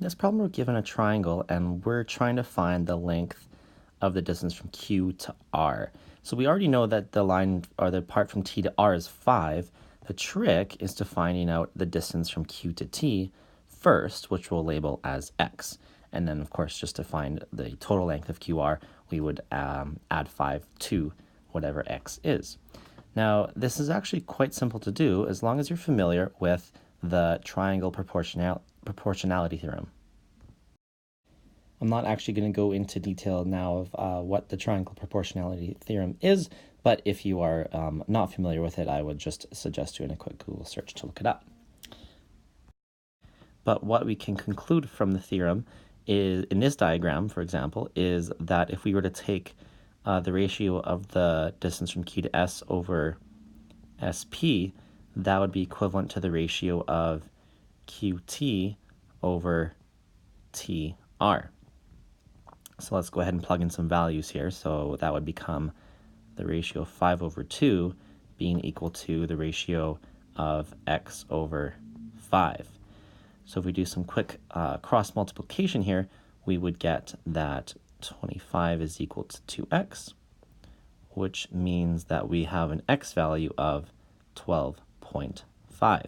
this problem we're given a triangle and we're trying to find the length of the distance from Q to R. So we already know that the line or the part from T to R is 5. The trick is to finding out the distance from Q to T first, which we'll label as X. And then of course, just to find the total length of QR, we would add 5 to whatever X is. Now, this is actually quite simple to do as long as you're familiar with the triangle proportionality theorem. I'm not actually going to go into detail now of what the triangle proportionality theorem is, but if you are not familiar with it, I would just suggest doing a quick Google search to look it up. But what we can conclude from the theorem is, in this diagram, for example, is that if we were to take the ratio of the distance from Q to S over SP, that would be equivalent to the ratio of QT over TR. So let's go ahead and plug in some values here. So that would become the ratio of 5 over 2 being equal to the ratio of X over 5. So if we do some quick cross multiplication here, we would get that 25 is equal to 2x, which means that we have an x value of 12.5.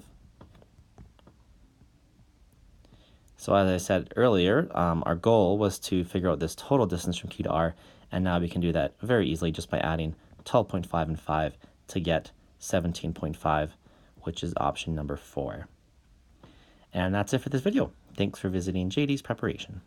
So as I said earlier, our goal was to figure out this total distance from Q to R, and now we can do that very easily just by adding 12.5 and 5 to get 17.5, which is option number 4. And that's it for this video. Thanks for visiting JD's Preparation.